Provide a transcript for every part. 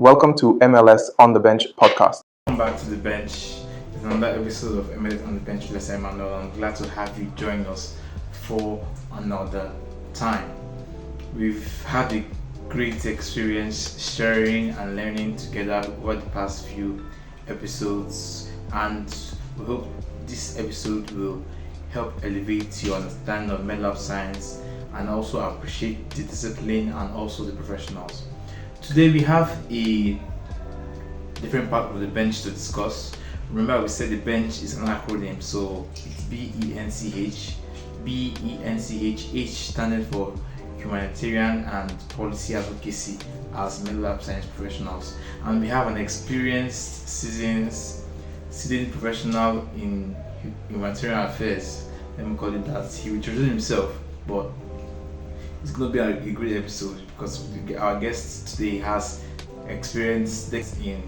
Welcome to MLS on the Bench podcast. Welcome back to the bench. It's another episode of MLS on the Bench with Emmanuel. I'm glad to have you join us for another time. We've had a great experience sharing and learning together over the past few episodes, and we hope this episode will help elevate your understanding of mental health science and also appreciate the discipline and also the professionals. Today we have a different part of the bench to discuss. Remember, we said the bench is an acronym, so it's BENCH. H standing for Humanitarian and Policy Advocacy as mental health science professionals. And we have an experienced, seasoned professional in humanitarian affairs. Let me call it that. He will introduce himself, but it's going to be a great episode because our guest today has experience in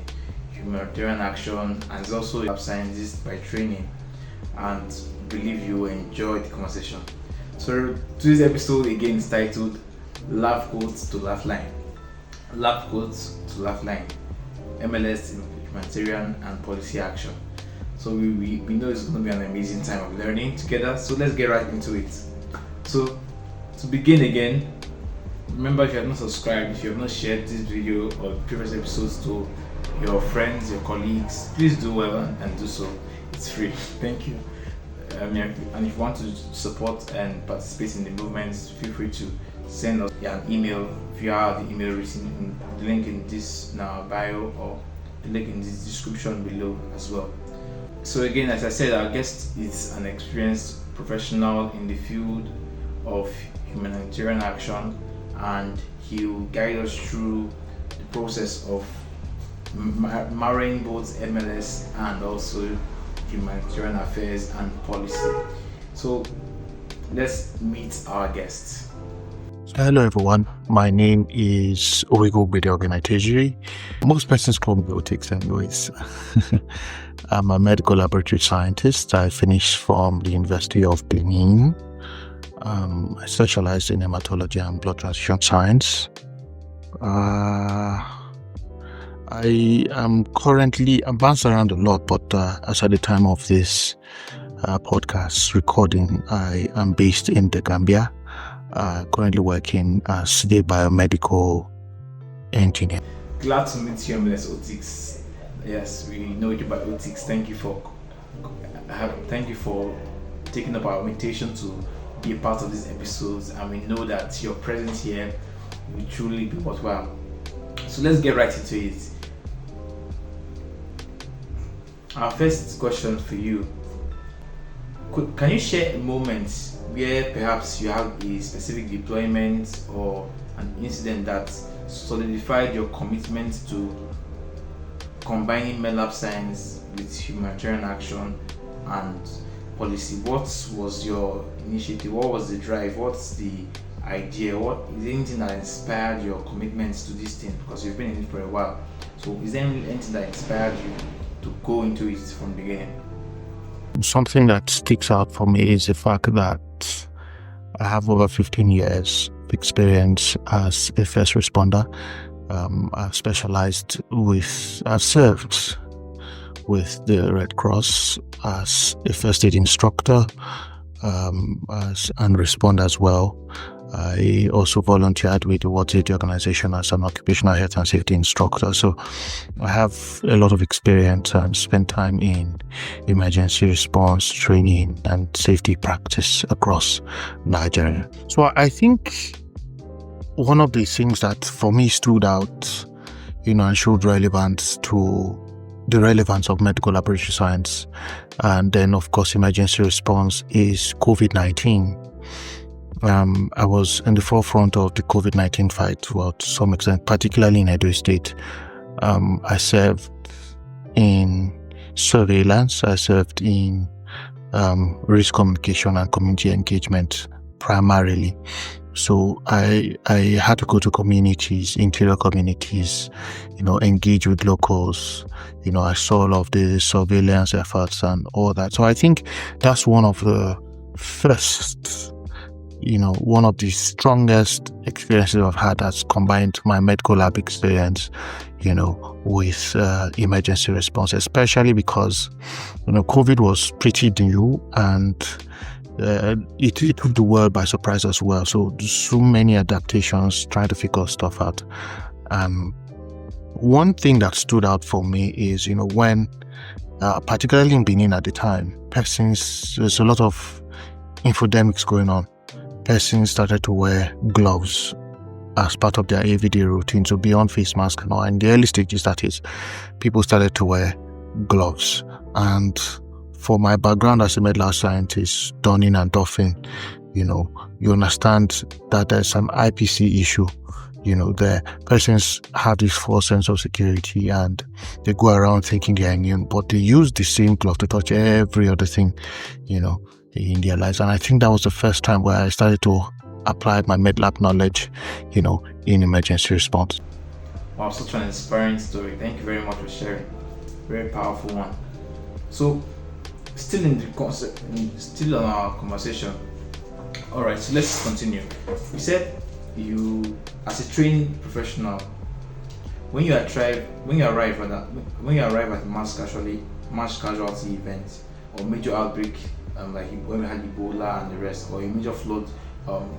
humanitarian action and is also a scientist by training, and believe you will enjoy the conversation. So today's episode again is titled Lab Coats to Lifeline. Lab Coats to Lifeline, MLS in humanitarian and policy action. So we know it's going to be an amazing time of learning together. So let's get right into it. So to begin again, remember, if you have not subscribed, if you have not shared this video or previous episodes to your friends, your colleagues, please do well and do so. It's free. Thank you. And if you want to support and participate in the movement, feel free to send us an email via the email written in the link in this now bio or the link in this description below as well. So again, as I said, our guest is an experienced professional in the field of humanitarian action, and he will guide us through the process of marrying both MLS and also humanitarian affairs and policy. So let's meet our guest. Hello everyone, my name is Owego Bede. Most persons call me OTICS anyways. I'm a medical laboratory scientist. I finished from the University of Benin. I specialize in hematology and blood transfusion science. I am currently bounced around a lot, but as at the time of this podcast recording, I am based in the Gambia, currently working as a biomedical engineer. Glad to meet you, MLS OTICS. Yes, we know you by OTICS. Thank you for taking up our invitation to be a part of these episodes, and we know that your presence here will truly be worthwhile. So let's get right into it. Our first question for you: can you share a moment where perhaps you have a specific deployment or an incident that solidified your commitment to combining mental health science with humanitarian action and policy? What was your initiative? What was the drive? What's the idea? What is anything that inspired your commitments to this thing? Because you've been in it for a while. So is there anything that inspired you to go into it from the beginning? Something that sticks out for me is the fact that I have over 15 years of experience as a first responder. I've served with the Red Cross as a first aid instructor and respond as well. I also volunteered with the World Health Organization as an occupational health and safety instructor. So I have a lot of experience and spent time in emergency response training and safety practice across Nigeria. So I think one of the things that for me stood out, and showed relevance to the relevance of medical laboratory science and then of course emergency response is COVID-19. I was in the forefront of the COVID-19 fight to some extent, particularly in Edo State. I served in surveillance, I served in risk communication and community engagement primarily. So I had to go to communities, interior communities, engage with locals. I saw all of the surveillance efforts and all that. So I think that's one of the first one of the strongest experiences I've had has combined my medical lab experience, with emergency response, especially because, COVID was pretty new and it took the world by surprise as well. So many adaptations, trying to figure stuff out. One thing that stood out for me is, when, particularly in Benin at the time, there's a lot of infodemics going on. Persons started to wear gloves as part of their everyday routine, so beyond face mask and all. In the early stages, that is, people started to wear gloves. And for my background as a med lab scientist, donning and doffing, you understand that there's some IPC issue. The persons have this false sense of security and they go around thinking they're immune, but they use the same glove to touch every other thing, in their lives. And I think that was the first time where I started to apply my med lab knowledge, in emergency response. Wow, such an inspiring story. Thank you very much for sharing. Very powerful one. So, still in the concept, still on our conversation. All right, so let's continue. You said you, as a trained professional, when you arrive at a mass casualty event or major outbreak, like when we had Ebola and the rest, or a major flood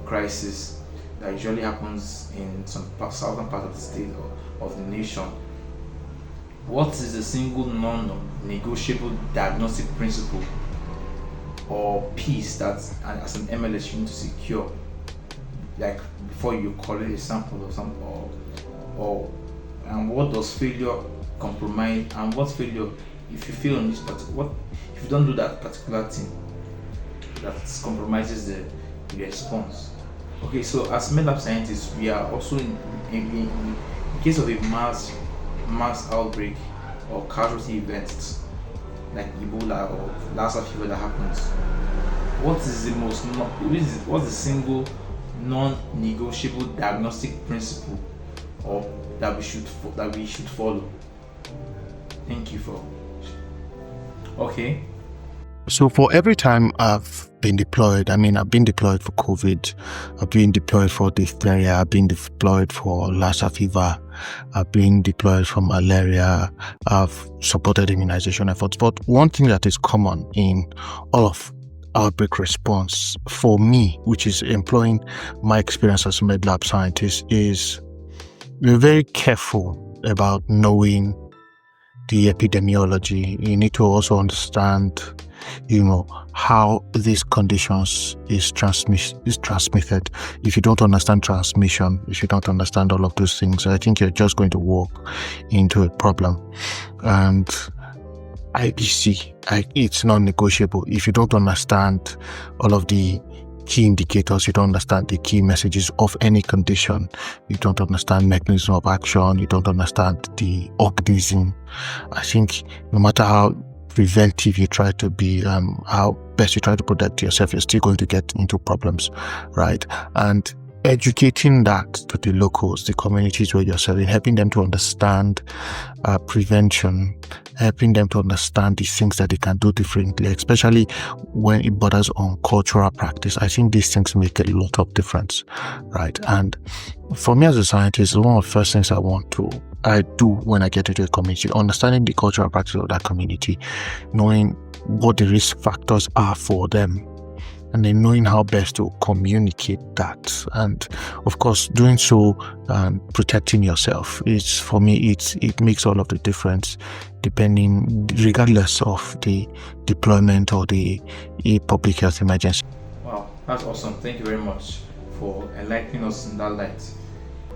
crisis that usually happens in some southern part of the state or of the nation, what is the single non-negotiable diagnostic principle or piece that, as an MLS, you need to secure, like before you collect a sample or something, and what does failure compromise, and what failure, if you fail on this particular, if you don't do that particular thing, that compromises the response. Okay, so as med lab scientists, we are also in case of a mass outbreak or casualty events like Ebola or Lassa fever that happens. What's the single non-negotiable diagnostic principle or that we should follow? Thank you for. Okay. So for every time I've been deployed, I've been deployed for COVID, I've been deployed for diphtheria, I've been deployed for Lassa fever, I've been deployed for malaria, I've supported immunization efforts. But one thing that is common in all of outbreak response for me, which is employing my experience as a med lab scientist, is we're very careful about knowing the epidemiology. You need to also understand how these conditions is transmitted. If you don't understand transmission, if you don't understand all of those things, I think you're just going to walk into a problem. And IPC, it's non-negotiable. If you don't understand all of the key indicators, you don't understand the key messages of any condition, you don't understand mechanism of action, you don't understand the organism, I think no matter how preventive you try to be, how best you try to protect yourself, you're still going to get into problems, right? And educating that to the locals, the communities where you're serving, helping them to understand prevention, helping them to understand the things that they can do differently, especially when it borders on cultural practice. I think these things make a lot of difference, right? And for me as a scientist, one of the first things I do when I get into a community, understanding the cultural practice of that community, knowing what the risk factors are for them, and then knowing how best to communicate that. And of course, doing so and protecting yourself is, for me, it makes all of the difference, regardless of the deployment or the public health emergency. Wow, that's awesome. Thank you very much for enlightening us in that light.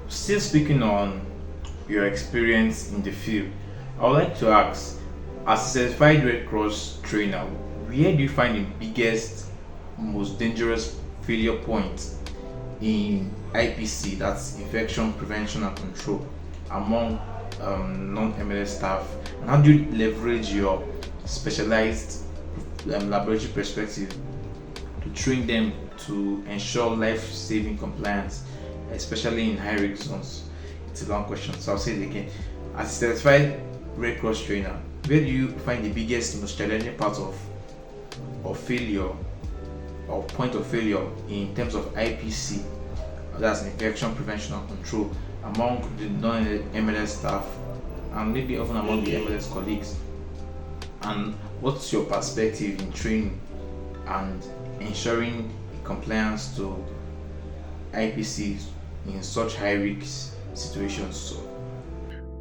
Still speaking on your experience in the field, I would like to ask, as a certified Red Cross trainer, where do you find the biggest, most dangerous failure point in IPC, that's infection prevention and control, among non-MLS staff, and how do you leverage your specialized laboratory perspective to train them to ensure life-saving compliance, especially in high-risk zones? It's a long question, so I'll say it again. As a certified Red Cross trainer, where do you find the biggest, most challenging part of failure or point of failure in terms of IPC, that's infection prevention and control, among the non-MLS staff and maybe even among the MLS colleagues? And what's your perspective in training and ensuring compliance to IPCs in such high risk situations?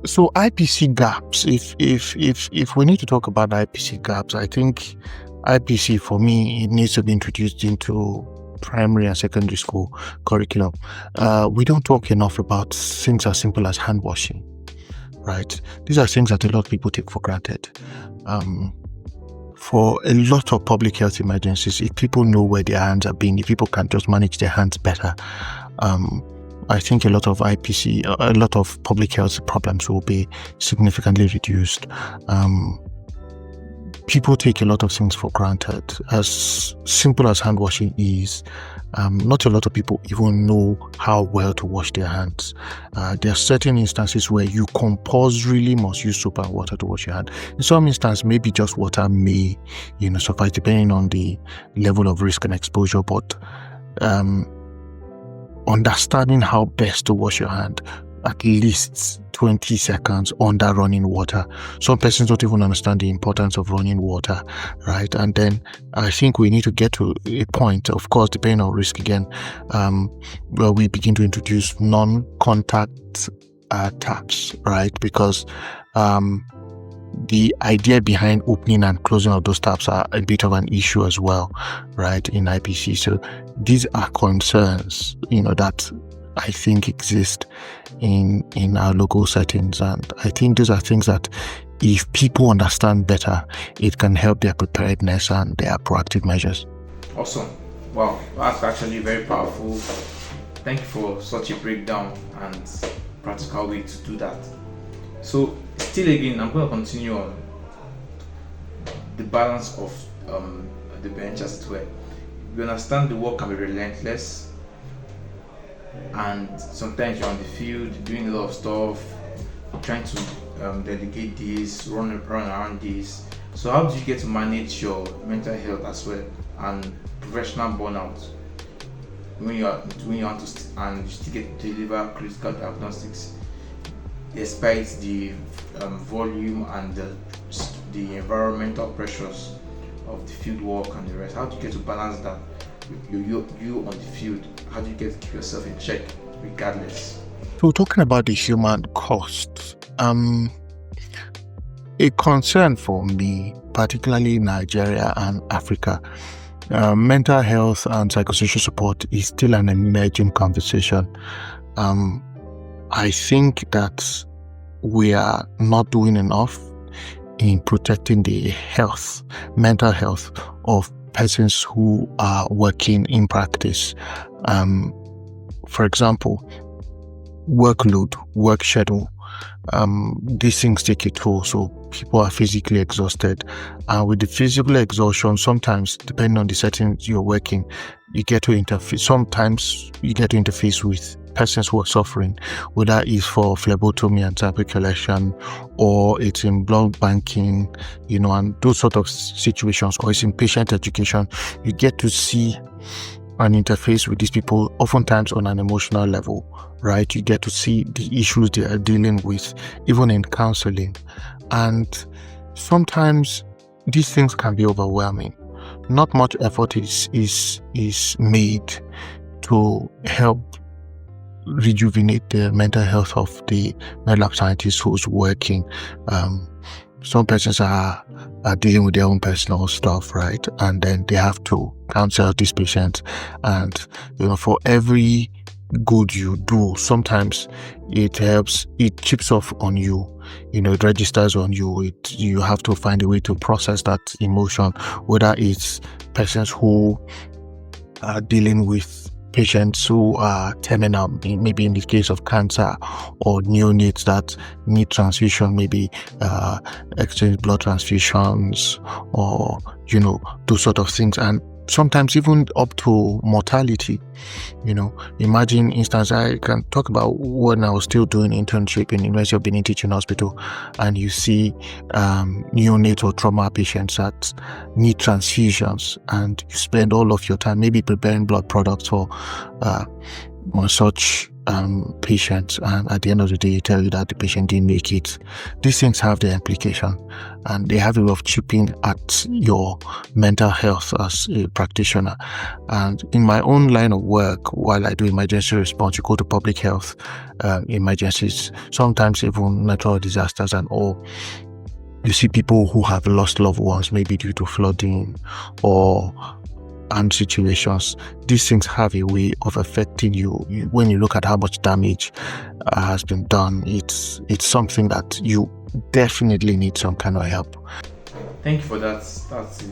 So IPC gaps, if we need to talk about IPC gaps, I think IPC for me, it needs to be introduced into primary and secondary school curriculum. We don't talk enough about things as simple as hand washing, right? These are things that a lot of people take for granted. For a lot of public health emergencies, if people know where their hands are being, if people can just manage their hands better, I think a lot of IPC, a lot of public health problems will be significantly reduced. People take a lot of things for granted. As simple as hand washing is, not a lot of people even know how well to wash their hands. There are certain instances where you compulsorily must use soap and water to wash your hand. In some instances, maybe just water may, suffice, depending on the level of risk and exposure. But understanding how best to wash your hand, at least 20 seconds under running water. Some persons don't even understand the importance of running water, right? And then I think we need to get to a point, of course, depending on risk again, where we begin to introduce non-contact taps, right? Because the idea behind opening and closing of those taps are a bit of an issue as well, right, in IPC. So these are concerns, that I think exist in our local settings, and I think these are things that if people understand better, it can help their preparedness and their proactive measures. Awesome. Wow, that's actually very powerful. Thank you for such a breakdown and practical way to do that. So still again, I'm going to continue on the balance of the bench, as it were. We understand the work can be relentless, and sometimes you're on the field doing a lot of stuff, trying to delegate this, run around this. So how do you get to manage your mental health as well and professional burnout when you want to and you still get to deliver critical diagnostics despite the volume and the environmental pressures of the field work and the rest? How do you get to balance that? You on the field, how do you get to keep yourself in check regardless? So talking about the human cost, a concern for me, particularly in Nigeria and Africa, mental health and psychosocial support is still an emerging conversation. I think that we are not doing enough in protecting the mental health of persons who are working in practice. For example, workload, work schedule. These things take a toll, so people are physically exhausted. And with the physical exhaustion, sometimes, depending on the settings you're working, you get to interface with persons who are suffering, whether it's for phlebotomy and sample collection, or it's in blood banking, and those sort of situations, or it's in patient education. You get to see and interface with these people, oftentimes on an emotional level, right? You get to see the issues they are dealing with, even in counseling. And sometimes these things can be overwhelming. Not much effort is made to help rejuvenate the mental health of the medical scientist who's working. Some persons are dealing with their own personal stuff, right? And then they have to counsel these patients. And, for every good you do, sometimes it chips off on you, it registers on you. You have to find a way to process that emotion, whether it's persons who are dealing with patients who are terminal, maybe in the case of cancer, or neonates that need transfusion, maybe exchange blood transfusions, or those sort of things. And sometimes even up to mortality. Imagine instance, I can talk about when I was still doing internship in University of Benin Teaching Hospital, and you see neonatal trauma patients that need transfusions, and you spend all of your time maybe preparing blood products for such patients, and at the end of the day you tell you that the patient didn't make it. These things have their implication, and they have a way of chipping at your mental health as a practitioner. And in my own line of work, while I do emergency response, you go to public health emergencies, sometimes even natural disasters and all. You see people who have lost loved ones, maybe due to flooding or armed situations. These things have a way of affecting you. When you look at how much damage has been done, it's something that you definitely need some kind of help. Thank you for that. That's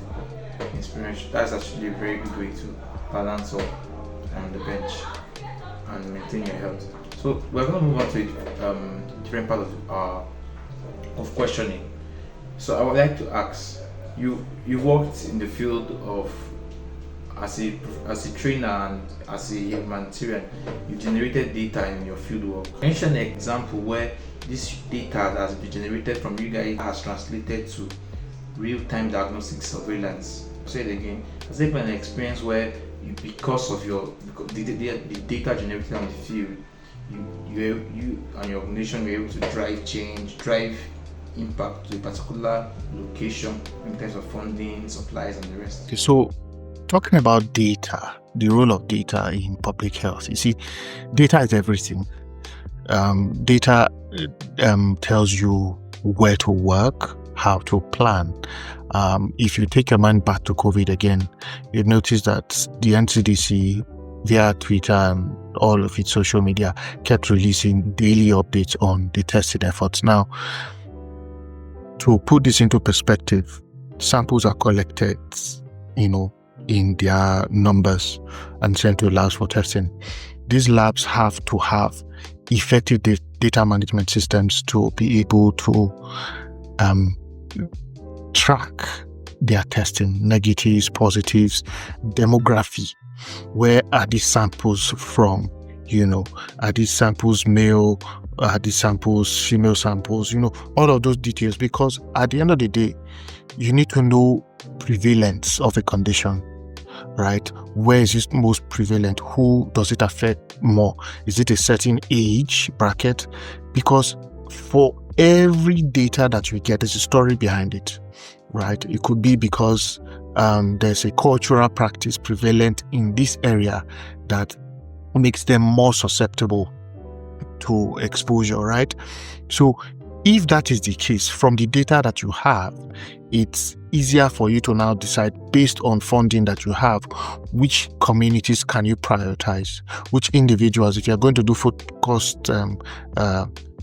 inspiration. That's actually a very good way to balance up on the bench and maintain your health. So we're going to move on to a different part of questioning. So I would like to ask you worked in the field of as a trainer and as a humanitarian. You generated data in your field work. Mention an example where this data that has been generated from you guys has translated to real-time diagnostic surveillance. Say it again. Has there been an experience where because of the data generated on the field, you and your organization were able to drive impact to a particular location in terms of funding, supplies, and the rest? Okay, so talking about data, the role of data in public health. You see, data is everything. Data tells you where to work, how to plan. If you take your mind back to COVID again, you've noticed that the NCDC, via Twitter and all of its social media, kept releasing daily updates on the testing efforts. Now, to put this into perspective, samples are collected, in their numbers and sent to labs for testing. These labs have to have effective data management systems to be able to track their testing, negatives, positives, demography. Where are these samples from? Are these samples male? Are these samples female samples? All of those details, because at the end of the day, you need to know prevalence of a condition, right? Where is it most prevalent? Who does it affect more? Is it a certain age bracket? Because for every data that you get, there's a story behind it, right? It could be because there's a cultural practice prevalent in this area that makes them more susceptible to exposure, right? So if that is the case, from the data that you have, it's easier for you to now decide, based on funding that you have, which communities can you prioritize, which individuals, if you're going to do focused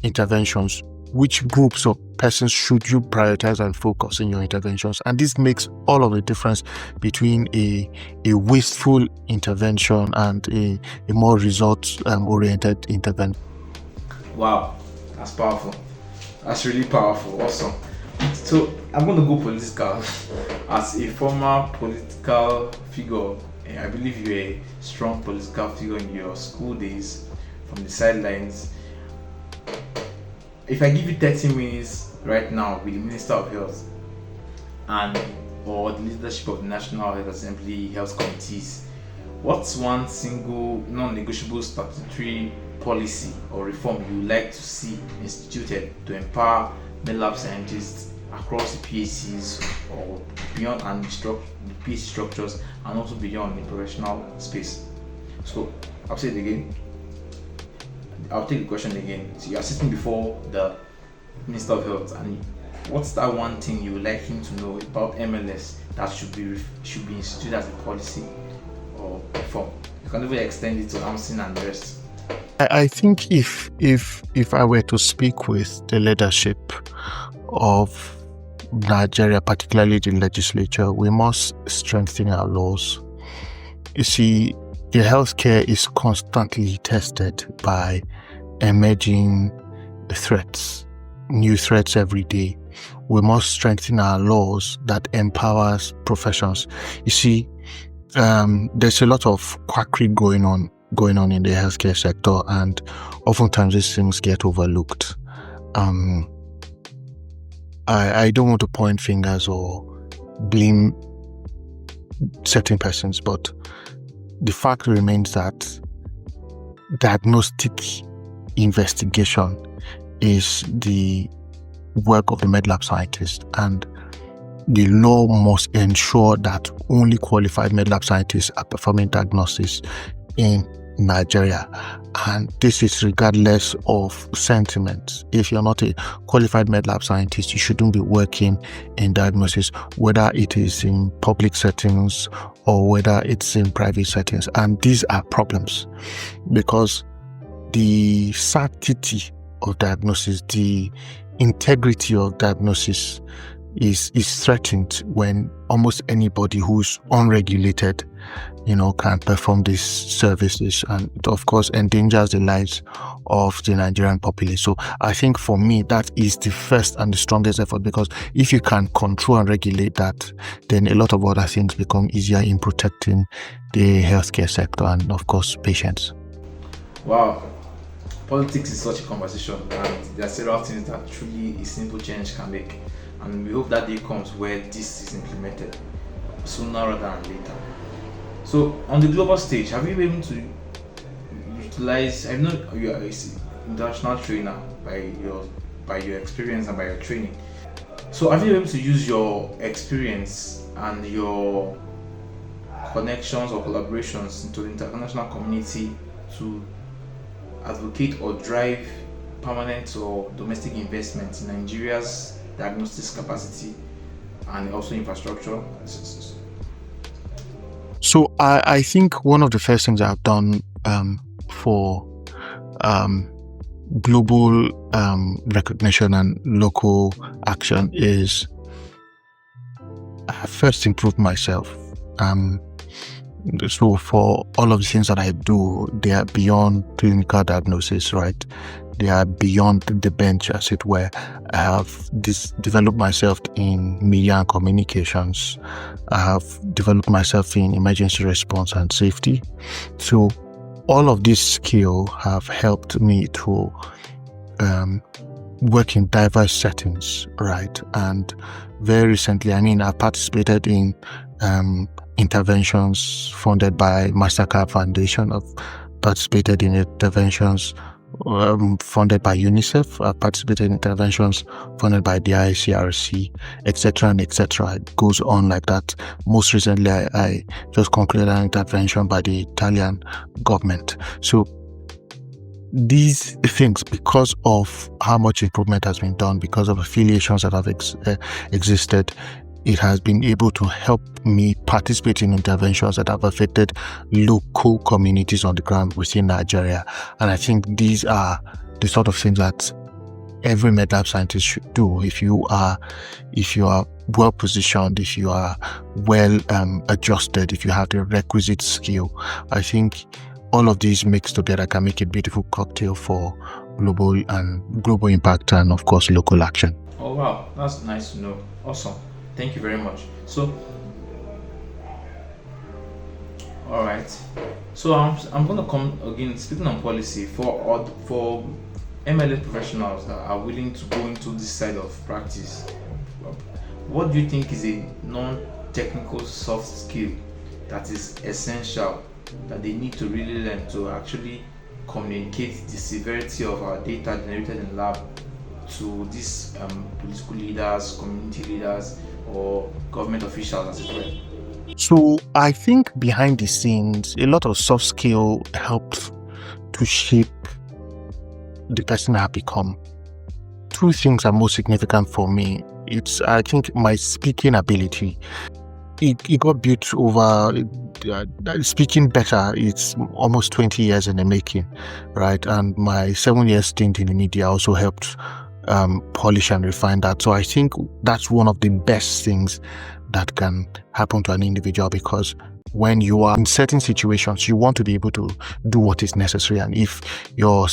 interventions, which groups of persons should you prioritize and focus in your interventions. And this makes all of the difference between a wasteful intervention and a more results oriented intervention. Wow, that's powerful. That's really powerful. Awesome. So I'm going to go political. As a former political figure, I believe you're a strong political figure in your school days, from the sidelines. If I give you 30 minutes right now with the Minister of Health or the leadership of the National Health Assembly health committees, what's one single non-negotiable statutory policy or reform you would like to see instituted to empower lab scientists across the PhDs or beyond, and the PhD structures, and also beyond the professional space? So I'll say it again. I'll take the question again. So you are sitting before the Minister of Health, and what's that one thing you would like him to know about MLS that should be instituted as a policy or reform? You can even extend it to AMSIN and the rest. I think if I were to speak with the leadership of Nigeria, particularly the legislature, we must strengthen our laws. You see, the healthcare is constantly tested by emerging threats, new threats every day. We must strengthen our laws that empowers professions. You see, there's a lot of quackery going on in the healthcare sector, and oftentimes these things get overlooked. I don't want to point fingers or blame certain persons, but the fact remains that diagnostic investigation is the work of the med lab scientist, and the law must ensure that only qualified med lab scientists are performing diagnosis in Nigeria. And this is regardless of sentiment. If you're not a qualified med lab scientist, you shouldn't be working in diagnosis, whether it is in public settings or whether it's in private settings. And these are problems because the sanctity of diagnosis, the integrity of diagnosis is threatened when almost anybody who's unregulated, can perform these services, and it of course endangers the lives of the Nigerian population. So I think for me that is the first and the strongest effort, because if you can control and regulate that, then a lot of other things become easier in protecting the healthcare sector and of course patients. Wow. Politics is such a conversation, and there are several things that truly a simple change can make, and we hope that day comes where this is implemented sooner rather than later. So on the global stage, have you been able to utilize, I know you are an international trainer by your experience and by your training, so have you been able to use your experience and your connections or collaborations into the international community to advocate or drive permanent or domestic investments in Nigeria's diagnostics capacity and also infrastructure? So I think one of the first things I've done for global recognition and local action is I first improved myself. So for all of the things that I do, they are beyond clinical diagnosis, right? They are beyond the bench, as it were. I have developed myself in media and communications. I have developed myself in emergency response and safety. So all of these skills have helped me to work in diverse settings, right? And very recently, I've participated in interventions funded by Mastercard Foundation. I've participated in interventions funded by UNICEF. I've participated in interventions funded by the ICRC, etc. and etc. It goes on like that. Most recently, I just concluded an intervention by the Italian government. So these things, because of how much improvement has been done, because of affiliations that have existed, it has been able to help me participate in interventions that have affected local communities on the ground within Nigeria. And I think these are the sort of things that every med lab scientist should do. If you are well positioned, if you are well adjusted, if you have the requisite skill, I think all of these mixed together can make a beautiful cocktail for global impact and of course local action. Oh wow, that's nice to know. Awesome. Thank you very much. So, all right. So I'm going to come again speaking on policy for MLS professionals that are willing to go into this side of practice. What do you think is a non-technical soft skill that is essential that they need to really learn to actually communicate the severity of our data generated in lab to these political leaders, community leaders, or government officials, as it were? So I think behind the scenes, a lot of soft skill helps to shape the person I have become. Two things are most significant for me. It's, I think, my speaking ability. It got built over speaking better. It's almost 20 years in the making, right? And my 7-year stint in the media also helped polish and refine that. So I think that's one of the best things that can happen to an individual, because when you are in certain situations, you want to be able to do what is necessary. And if your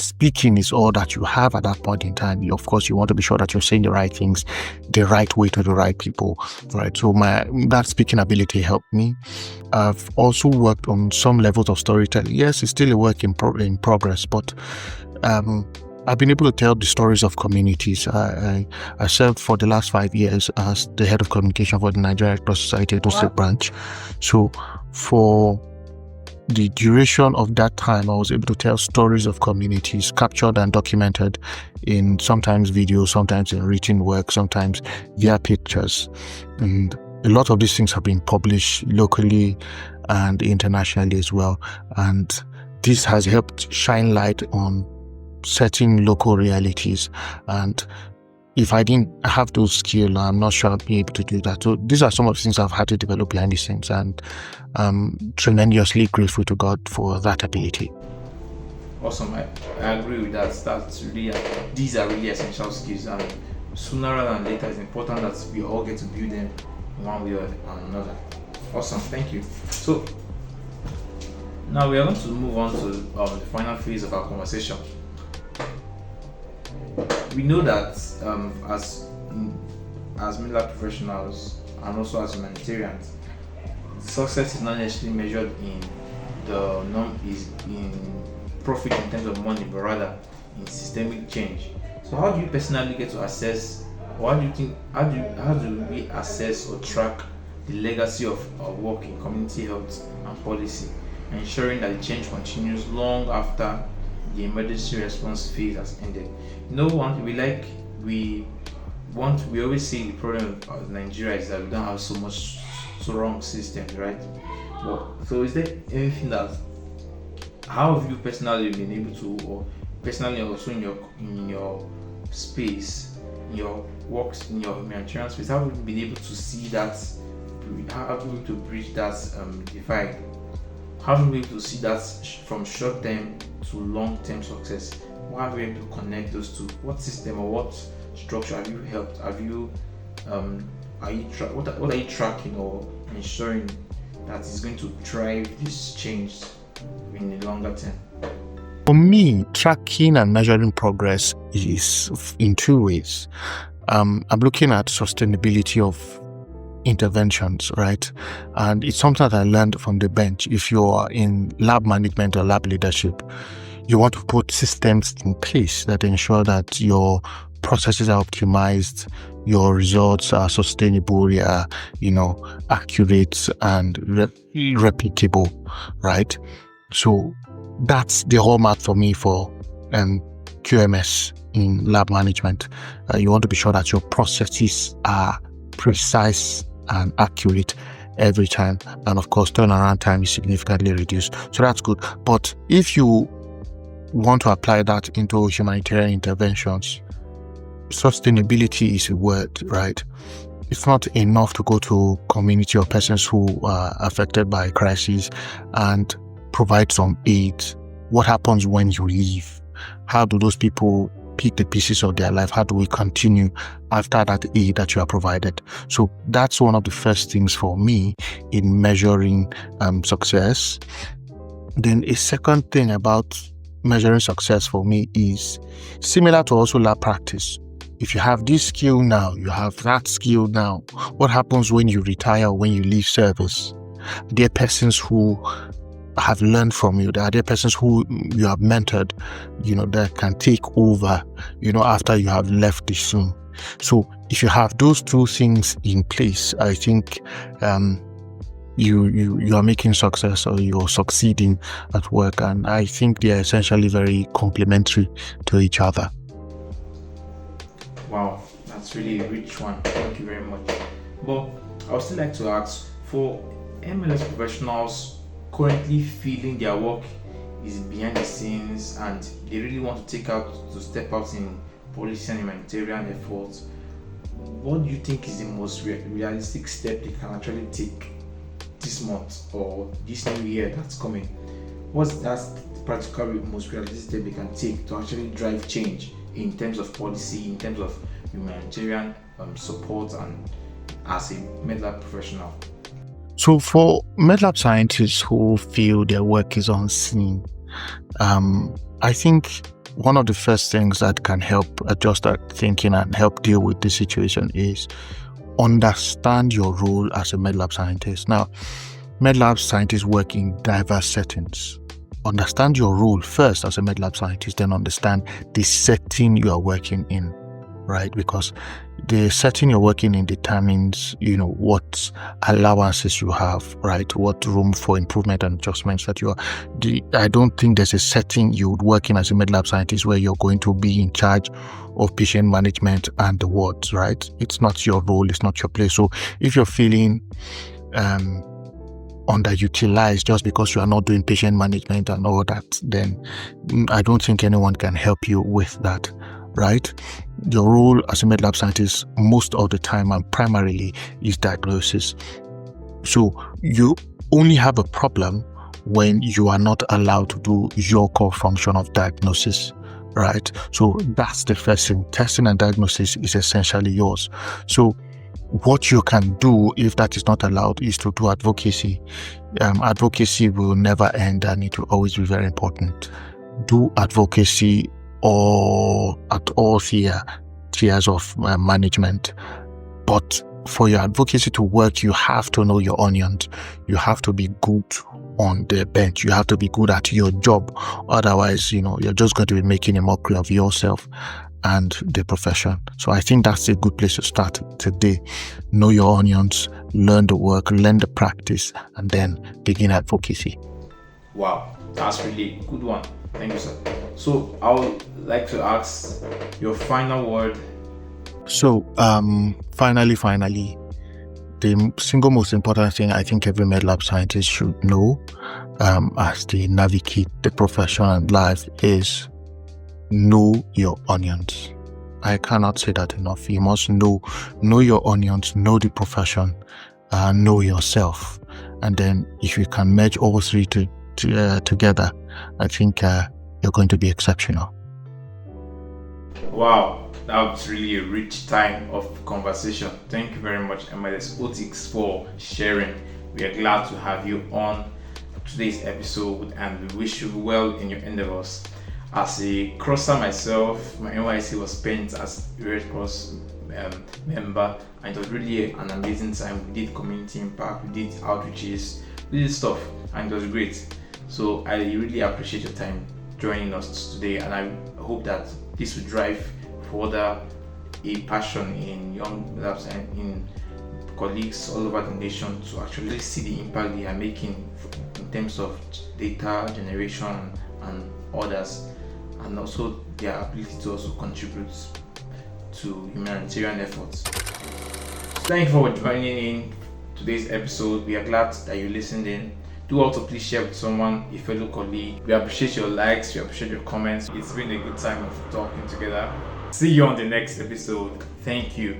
speaking is all that you have at that point in time. Of course, you want to be sure that you're saying the right things, the right way to the right people, right? So that speaking ability helped me. I've also worked on some levels of storytelling. Yes, it's still a work in progress, but I've been able to tell the stories of communities. I served for the last 5 years as the head of communication for the Nigerian MLS Society Edo State branch. So for the duration of that time, I was able to tell stories of communities captured and documented in sometimes video, sometimes in written work, sometimes via pictures. And a lot of these things have been published locally and internationally as well. And this has helped shine light on certain local realities. And if I didn't have those skills, I'm not sure I'd be able to do that. So these are some of the things I've had to develop behind the scenes, and I'm tremendously grateful to God for that ability. Awesome. I agree with that. That's really these are really essential skills, and sooner rather than later, it's important that we all get to build them one way or another. Awesome. Thank you. So now we are going to move on to the final phase of our conversation. We know that as medical professionals and also as humanitarians, success is not necessarily measured in profit in terms of money, but rather in systemic change. So how do you personally get to assess, or how do we assess or track the legacy of work in community health and policy, ensuring that the change continues long after the emergency response phase has ended? We always say the problem of Nigeria is that we don't have so much strong systems, right? So is there anything how have you personally been able to, or personally also in your space, in your works, in your humanitarian space, how have you been able to see that, how have you been able to bridge that divide? How have you been able to see that from short-term to long-term success? How have you been able to connect those two? What system or what structure have you helped? Have you, what are you tracking or ensuring that is going to drive this change in the longer term? For me, tracking and measuring progress is in two ways. I'm looking at sustainability of interventions, right? And it's something that I learned from the bench. If you are in lab management or lab leadership, you want to put systems in place that ensure that your processes are optimized, your results are sustainable, they are, accurate and replicable, right? So that's the hallmark for me for QMS in lab management. You want to be sure that your processes are precise and accurate every time, and of course turnaround time is significantly reduced, so that's good. But if you want to apply that into humanitarian interventions, sustainability is a word, right? It's not enough to go to community or persons who are affected by crises and provide some aid. What happens when you leave? How do those people pick the pieces of their life? How do we continue after that aid that you have provided? So that's one of the first things for me in measuring success. Then a second thing about measuring success for me is similar to also lab practice. If you have this skill now, you have that skill now. What happens when you retire, when you leave service? There are persons who have learned from you. There are persons who you have mentored, that can take over, after you have left the scene. So if you have those two things in place, I think you are making success, or you're succeeding at work. And I think they are essentially very complementary to each other. Wow, that's really a rich one. Thank you very much. But I would still like to ask, for MLS professionals currently feeling their work is behind the scenes and they really want to step out in policy and humanitarian efforts, what do you think is the most realistic step they can actually take this month or this new year that's coming? What's that practical most realistic step they can take to actually drive change in terms of policy, in terms of humanitarian support, and as a medical professional? So for medlab scientists who feel their work is unseen, I think one of the first things that can help adjust that thinking and help deal with this situation is understand your role as a med lab scientist. Now, med lab scientists work in diverse settings. Understand your role first as a med lab scientist, then understand the setting you are working in, right? Because the setting you're working in determines, what allowances you have, right? What room for improvement and adjustments that you are. I don't think there's a setting you would work in as a med lab scientist where you're going to be in charge of patient management and the wards, right? It's not your role, it's not your place. So if you're feeling underutilized just because you are not doing patient management and all that, then I don't think anyone can help you with that, right? Your role as a med lab scientist most of the time and primarily is diagnosis. So you only have a problem when you are not allowed to do your core function of diagnosis, right? So that's the first thing. Testing and diagnosis is essentially yours. So what you can do if that is not allowed is to do advocacy. Advocacy will never end and it will always be very important. Do advocacy at all tiers of management. But for your advocacy to work, you have to know your onions. You have to be good on the bench. You have to be good at your job. Otherwise, you're just going to be making a mockery of yourself and the profession. So I think that's a good place to start today. Know your onions, learn the work, learn the practice, and then begin advocacy. Wow, that's really a good one. Thank you, sir. So I would like to ask your final word. So finally, the single most important thing I think every med lab scientist should know as they navigate the profession and life is know your onions. I cannot say that enough. You must know your onions, know the profession, know yourself. And then if you can merge all three together, I think you're going to be exceptional. Wow, that was really a rich time of conversation. Thank you very much, MLS OTICS, for sharing. We are glad to have you on today's episode and we wish you well in your endeavors. As a crosser myself, my NYC was spent as a Red Cross member, and it was really an amazing time. We did community impact, we did outreaches, we did stuff, and it was great. So I really appreciate your time joining us today, and I hope that this will drive further a passion in young labs and in colleagues all over the nation to actually see the impact they are making in terms of data generation and others, and also their ability to also contribute to humanitarian efforts. Thank you for joining in today's episode. We are glad that you listened in. Do also please share with someone, a fellow colleague. We appreciate your likes, we appreciate your comments. It's been a good time of talking together. See you on the next episode. Thank you.